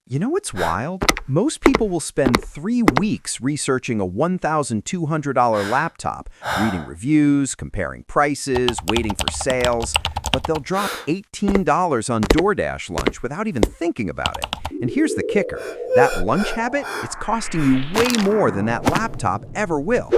You know what's wild? Most people will spend 3 weeks researching a $1,200 laptop, reading reviews, comparing prices, waiting for sales, but they'll drop $18 on DoorDash lunch without even thinking about it. And here's the kicker. That lunch habit, it's costing you way more than that laptop ever will.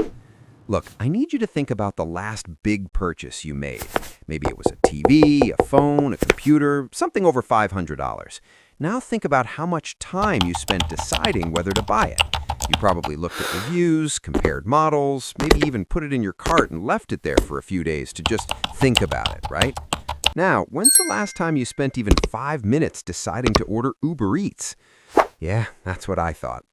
Look, I need you to think about the last big purchase you made. Maybe it was a TV, a phone, a computer, something over $500. Now think about how much time you spent deciding whether to buy it. You probably looked at reviews, compared models, maybe even put it in your cart and left it there for a few days to just think about it, right? Now, when's the last time you spent even 5 minutes deciding to order Uber Eats? Yeah, that's what I thought.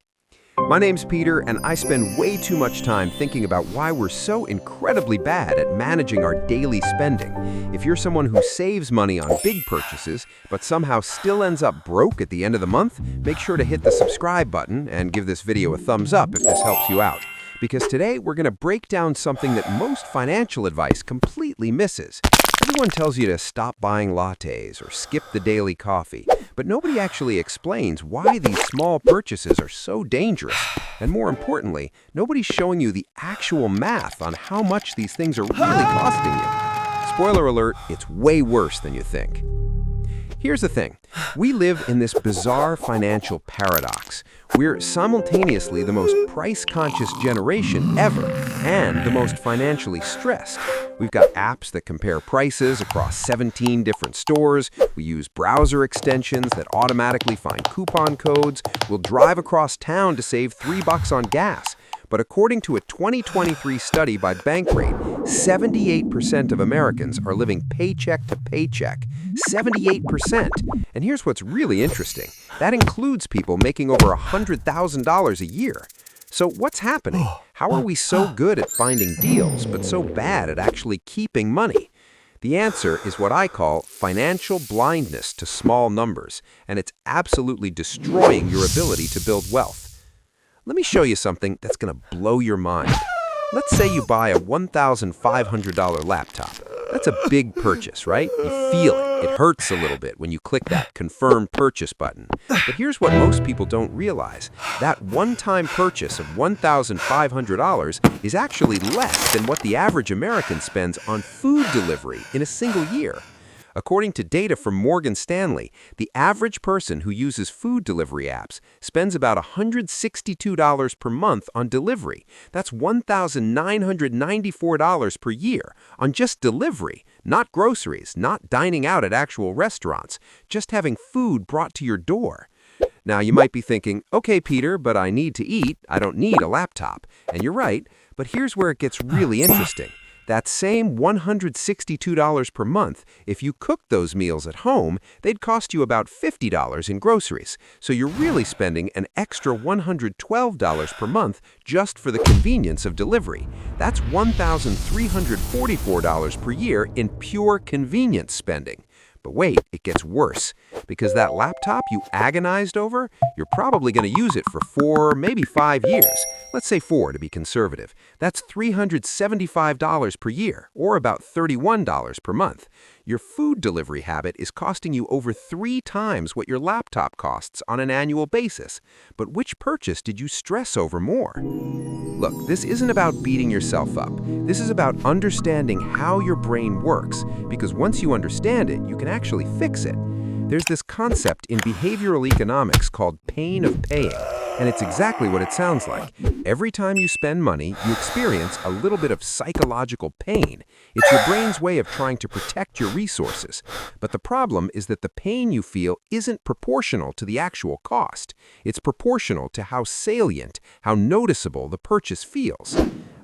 My name's Peter, and I spend way too much time thinking about why we're so incredibly bad at managing our daily spending. If you're someone who saves money on big purchases, but somehow still ends up broke at the end of the month, make sure to hit the subscribe button and give this video a thumbs up if this helps you out. Because today we're going to break down something that most financial advice completely misses. Everyone tells you to stop buying lattes or skip the daily coffee, but nobody actually explains why these small purchases are so dangerous. And more importantly, nobody's showing you the actual math on how much these things are really costing you. Spoiler alert, it's way worse than you think. Here's the thing. We live in this bizarre financial paradox. We're simultaneously the most price-conscious generation ever and the most financially stressed. We've got apps that compare prices across 17 different stores. We use browser extensions that automatically find coupon codes. We'll drive across town to save $3 on gas. But according to a 2023 study by Bankrate, 78% of Americans are living paycheck to paycheck. 78%. And here's what's really interesting. That includes people making over $100,000 a year. So what's happening? How are we so good at finding deals, but so bad at actually keeping money? The answer is what I call financial blindness to small numbers, and it's absolutely destroying your ability to build wealth. Let me show you something that's going to blow your mind. Let's say you buy a $1,500 laptop. That's a big purchase, right? You feel it. It hurts a little bit when you click that confirm purchase button. But here's what most people don't realize. That one-time purchase of $1,500 is actually less than what the average American spends on food delivery in a single year. According to data from Morgan Stanley, the average person who uses food delivery apps spends about $162 per month on delivery. That's $1,994 per year on just delivery, not groceries, not dining out at actual restaurants, just having food brought to your door. Now, you might be thinking, okay, Peter, but I need to eat. I don't need a laptop. And you're right, but here's where it gets really interesting. That same $162 per month, if you cooked those meals at home, they'd cost you about $50 in groceries. So you're really spending an extra $112 per month just for the convenience of delivery. That's $1,344 per year in pure convenience spending. But wait, it gets worse. Because that laptop you agonized over, you're probably going to use it for 4, maybe 5 years. Let's say 4 to be conservative. That's $375 per year, or about $31 per month. Your food delivery habit is costing you over 3 times what your laptop costs on an annual basis. But which purchase did you stress over more? Look, this isn't about beating yourself up. This is about understanding how your brain works, because once you understand it, you can actually fix it. There's this concept in behavioral economics called pain of paying, and it's exactly what it sounds like. Every time you spend money, you experience a little bit of psychological pain. It's your brain's way of trying to protect your resources. But the problem is that the pain you feel isn't proportional to the actual cost. It's proportional to how salient, how noticeable the purchase feels.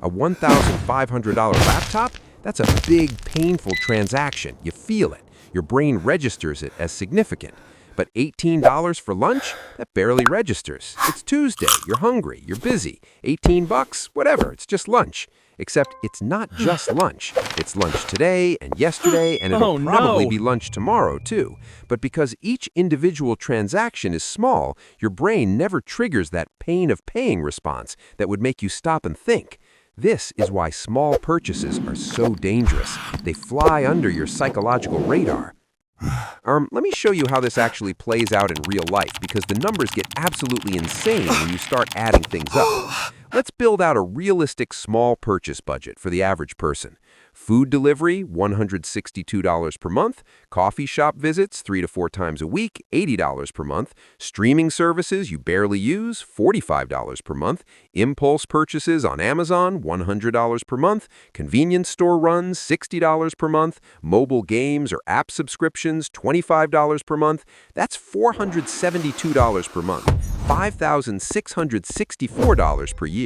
A $1,500 laptop? That's a big, painful transaction. You feel it. Your brain registers it as significant. But $18 for lunch? That barely registers. It's Tuesday, you're hungry, you're busy. $18, whatever, it's just lunch. Except it's not just lunch. It's lunch today and yesterday, and it'll probably be lunch tomorrow too. But because each individual transaction is small, your brain never triggers that pain of paying response that would make you stop and think. This is why small purchases are so dangerous. They fly under your psychological radar. Let me show you how this actually plays out in real life because the numbers get absolutely insane when you start adding things up. Let's build out a realistic small purchase budget for the average person. Food delivery, $162 per month. Coffee shop visits, 3 to 4 times a week, $80 per month. Streaming services you barely use, $45 per month. Impulse purchases on Amazon, $100 per month. Convenience store runs, $60 per month. Mobile games or app subscriptions, $25 per month. That's $472 per month, $5,664 per year.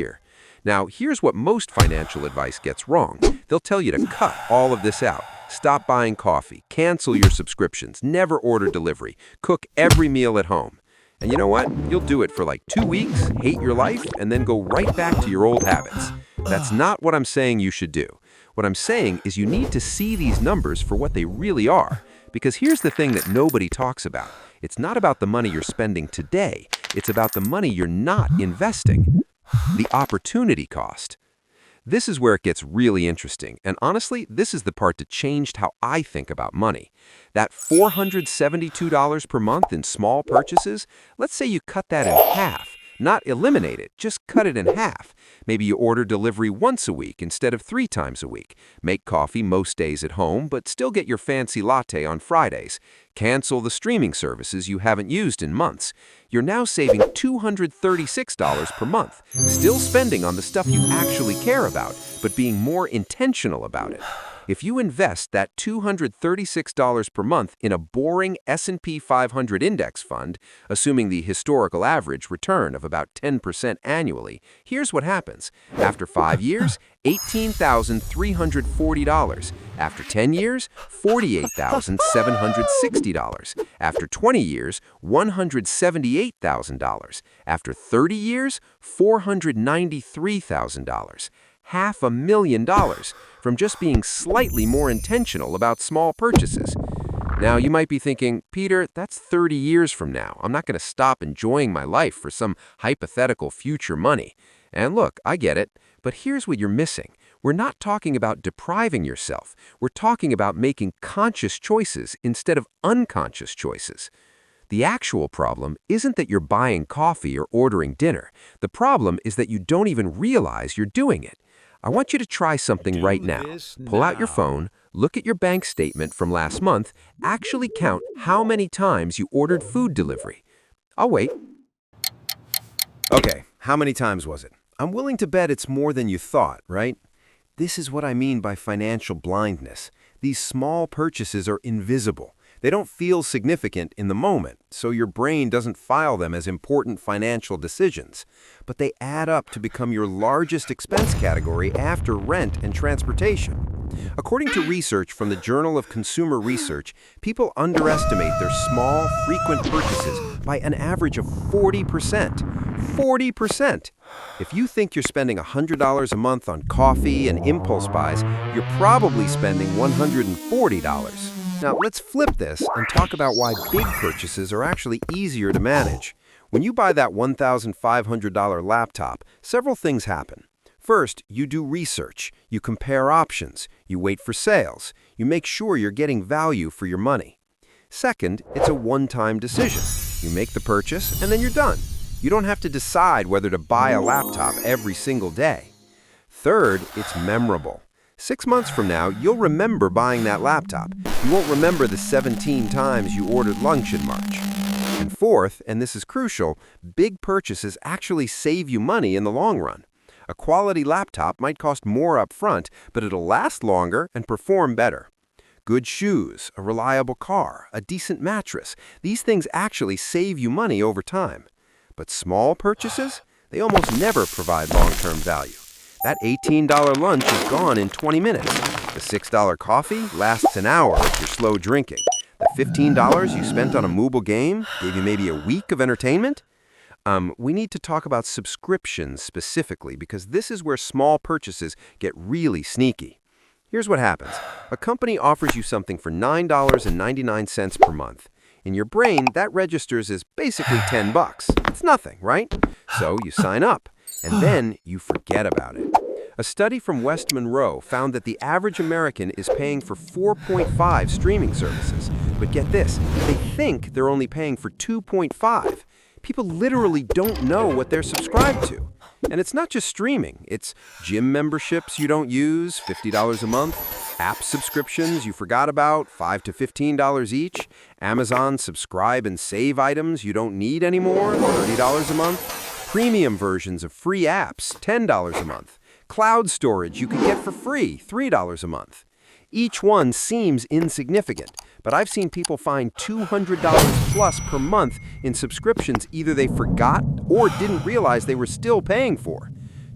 Now, here's what most financial advice gets wrong. They'll tell you to cut all of this out. Stop buying coffee, cancel your subscriptions, never order delivery, cook every meal at home. And you know what? You'll do it for like 2 weeks, hate your life, and then go right back to your old habits. That's not what I'm saying you should do. What I'm saying is you need to see these numbers for what they really are. Because here's the thing that nobody talks about. It's not about the money you're spending today. It's about the money you're not investing. The opportunity cost. This is where it gets really interesting, and honestly, this is the part that changed how I think about money. That $472 per month in small purchases, let's say you cut that in half. Not eliminate it, just cut it in half. Maybe you order delivery once a week instead of 3 times a week. Make coffee most days at home, but still get your fancy latte on Fridays. Cancel the streaming services you haven't used in months. You're now saving $236 per month, still spending on the stuff you actually care about, but being more intentional about it. If you invest that $236 per month in a boring S&P 500 index fund, assuming the historical average return of about 10% annually, here's what happens. After 5 years, $18,340. After 10 years, $48,760. After 20 years, $178,000. After 30 years, $493,000. $500,000 from just being slightly more intentional about small purchases. Now, you might be thinking, Peter, that's 30 years from now. I'm not going to stop enjoying my life for some hypothetical future money. And look, I get it, but here's what you're missing. We're not talking about depriving yourself. We're talking about making conscious choices instead of unconscious choices. The actual problem isn't that you're buying coffee or ordering dinner. The problem is that you don't even realize you're doing it. I want you to try something right now. Pull out your phone, look at your bank statement from last month, actually count how many times you ordered food delivery. I'll wait. Okay, how many times was it? I'm willing to bet it's more than you thought, right? This is what I mean by financial blindness. These small purchases are invisible. They don't feel significant in the moment, so your brain doesn't file them as important financial decisions. But they add up to become your largest expense category after rent and transportation. According to research from the Journal of Consumer Research, people underestimate their small, frequent purchases by an average of 40%. 40%! If you think you're spending $100 a month on coffee and impulse buys, you're probably spending $140. Now, let's flip this and talk about why big purchases are actually easier to manage. When you buy that $1,500 laptop, several things happen. First, you do research, you compare options, you wait for sales, you make sure you're getting value for your money. Second, it's a one-time decision. You make the purchase, and then you're done. You don't have to decide whether to buy a laptop every single day. Third, it's memorable. 6 months from now, you'll remember buying that laptop. You won't remember the 17 times you ordered lunch in March. And fourth, and this is crucial, big purchases actually save you money in the long run. A quality laptop might cost more up front, but it'll last longer and perform better. Good shoes, a reliable car, a decent mattress, these things actually save you money over time. But small purchases, they almost never provide long-term value. That $18 lunch is gone in 20 minutes. The $6 coffee lasts an hour if you're slow drinking. The $15 you spent on a mobile game gave you maybe a week of entertainment. We need to talk about subscriptions specifically because this is where small purchases get really sneaky. Here's what happens. A company offers you something for $9.99 per month. In your brain, that registers as basically $10. It's nothing, right? So you sign up. And then you forget about it. A study from West Monroe found that the average American is paying for 4.5 streaming services. But get this, they think they're only paying for 2.5. People literally don't know what they're subscribed to. And it's not just streaming. It's gym memberships you don't use, $50 a month, app subscriptions you forgot about, $5 to $15 each, Amazon subscribe and save items you don't need anymore, $30 a month, premium versions of free apps, $10 a month, cloud storage you can get for free, $3 a month. Each one seems insignificant, but I've seen people find $200 plus per month in subscriptions either they forgot or didn't realize they were still paying for.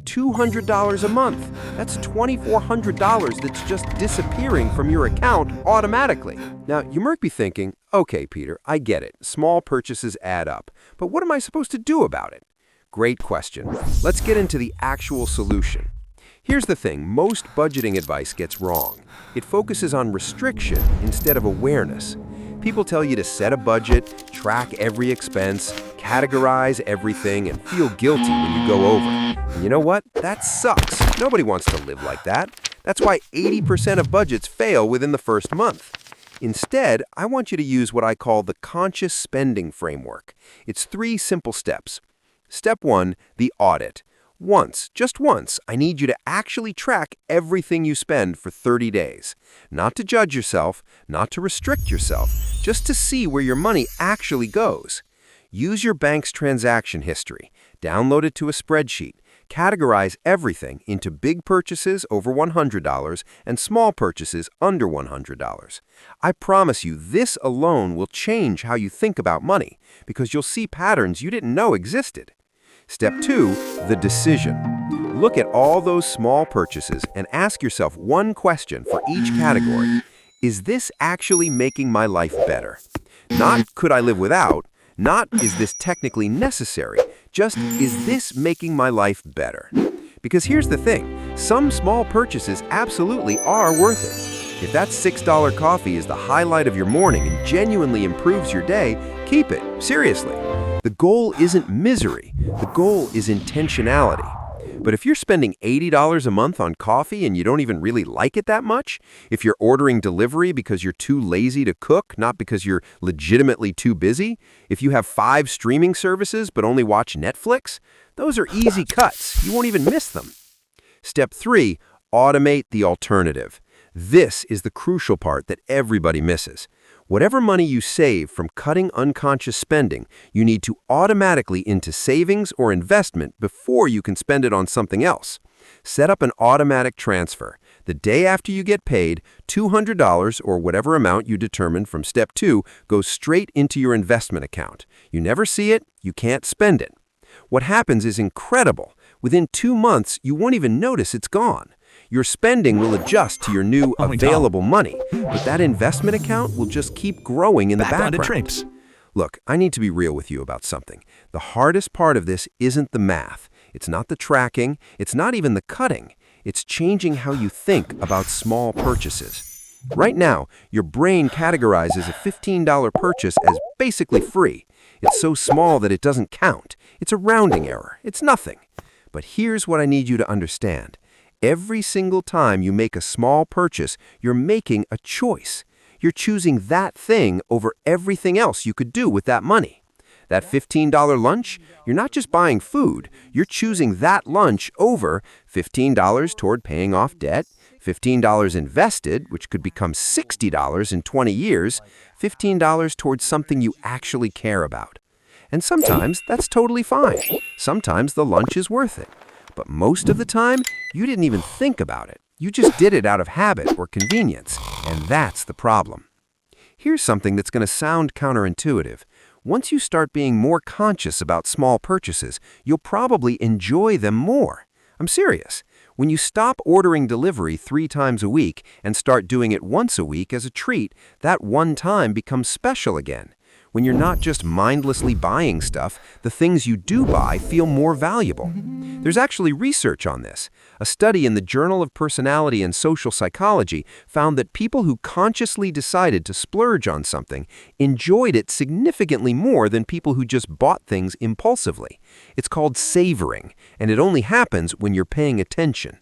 $200 a month. That's $2,400 that's just disappearing from your account automatically. Now, you might be thinking, okay, Peter, I get it. Small purchases add up. But what am I supposed to do about it? Great question. Let's get into the actual solution. Here's the thing, most budgeting advice gets wrong. It focuses on restriction instead of awareness. People tell you to set a budget, track every expense, categorize everything, and feel guilty when you go over. And you know what? That sucks. Nobody wants to live like that. That's why 80% of budgets fail within the first month. Instead, I want you to use what I call the conscious spending framework. It's 3 simple steps. Step 1, the audit. Just once, I need you to actually track everything you spend for 30 days. Not to judge yourself, not to restrict yourself, just to see where your money actually goes. Use your bank's transaction history, download it to a spreadsheet, categorize everything into big purchases over $100 and small purchases under $100. I promise you, this alone will change how you think about money because you'll see patterns you didn't know existed. Step 2, the decision. Look at all those small purchases and ask yourself one question for each category. Is this actually making my life better? Not could I live without, not is this technically necessary, just is this making my life better? Because here's the thing, some small purchases absolutely are worth it. If that $6 coffee is the highlight of your morning and genuinely improves your day, keep it, seriously. The goal isn't misery, the goal is intentionality. But if you're spending $80 a month on coffee and you don't even really like it that much, if you're ordering delivery because you're too lazy to cook, not because you're legitimately too busy, if you have 5 streaming services but only watch Netflix, those are easy cuts. You won't even miss them. Step 3, automate the alternative. This is the crucial part that everybody misses. Whatever money you save from cutting unconscious spending, you need to automatically into savings or investment before you can spend it on something else. Set up an automatic transfer. The day after you get paid, $200 or whatever amount you determine from step 2 goes straight into your investment account. You never see it, you can't spend it. What happens is incredible. Within 2 months, you won't even notice it's gone. Your spending will adjust to your new available money, but that investment account will just keep growing in the background. Look, I need to be real with you about something. The hardest part of this isn't the math. It's not the tracking. It's not even the cutting. It's changing how you think about small purchases. Right now, your brain categorizes a $15 purchase as basically free. It's so small that it doesn't count. It's a rounding error. It's nothing. But here's what I need you to understand. Every single time you make a small purchase, you're making a choice. You're choosing that thing over everything else you could do with that money. That $15 lunch, you're not just buying food, you're choosing that lunch over $15 toward paying off debt, $15 invested, which could become $60 in 20 years, $15 towards something you actually care about. And sometimes that's totally fine. Sometimes the lunch is worth it. But most of the time, you didn't even think about it. You just did it out of habit or convenience, and that's the problem. Here's something that's going to sound counterintuitive. Once you start being more conscious about small purchases, you'll probably enjoy them more. I'm serious. When you stop ordering delivery 3 times a week and start doing it once a week as a treat, that one time becomes special again. When you're not just mindlessly buying stuff, the things you do buy feel more valuable. There's actually research on this. A study in the Journal of Personality and Social Psychology found that people who consciously decided to splurge on something enjoyed it significantly more than people who just bought things impulsively. It's called savoring, and it only happens when you're paying attention.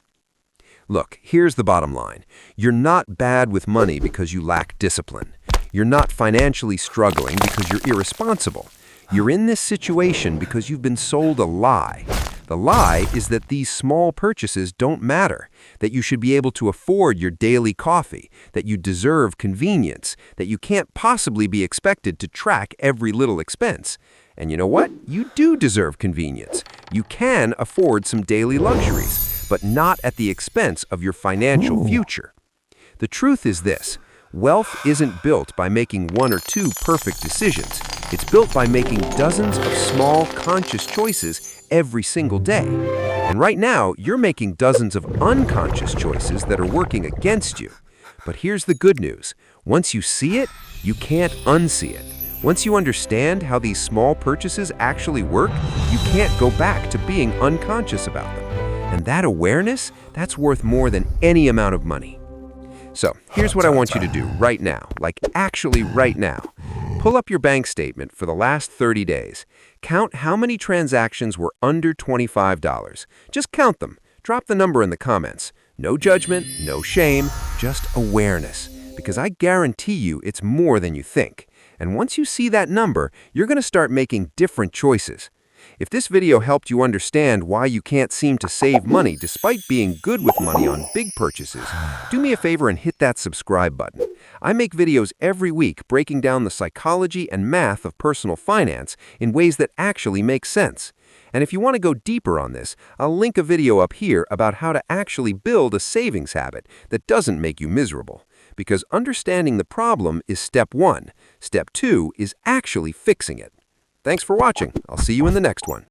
Look, here's the bottom line. You're not bad with money because you lack discipline. You're not financially struggling because you're irresponsible. You're in this situation because you've been sold a lie. The lie is that these small purchases don't matter, that you should be able to afford your daily coffee, that you deserve convenience, that you can't possibly be expected to track every little expense. And you know what? You do deserve convenience. You can afford some daily luxuries, but not at the expense of your financial future. The truth is this. Wealth isn't built by making one or two perfect decisions. It's built by making dozens of small, conscious choices every single day. And right now, you're making dozens of unconscious choices that are working against you. But here's the good news. Once you see it, you can't unsee it. Once you understand how these small purchases actually work, you can't go back to being unconscious about them. And that awareness, that's worth more than any amount of money. So, here's what I want you to do right now, like actually right now. Pull up your bank statement for the last 30 days. Count how many transactions were under $25. Just count them. Drop the number in the comments. No judgment, no shame, just awareness. Because I guarantee you it's more than you think. And once you see that number, you're going to start making different choices. If this video helped you understand why you can't seem to save money despite being good with money on big purchases, do me a favor and hit that subscribe button. I make videos every week breaking down the psychology and math of personal finance in ways that actually make sense. And if you want to go deeper on this, I'll link a video up here about how to actually build a savings habit that doesn't make you miserable. Because understanding the problem is step 1. Step 2 is actually fixing it. Thanks for watching. I'll see you in the next one.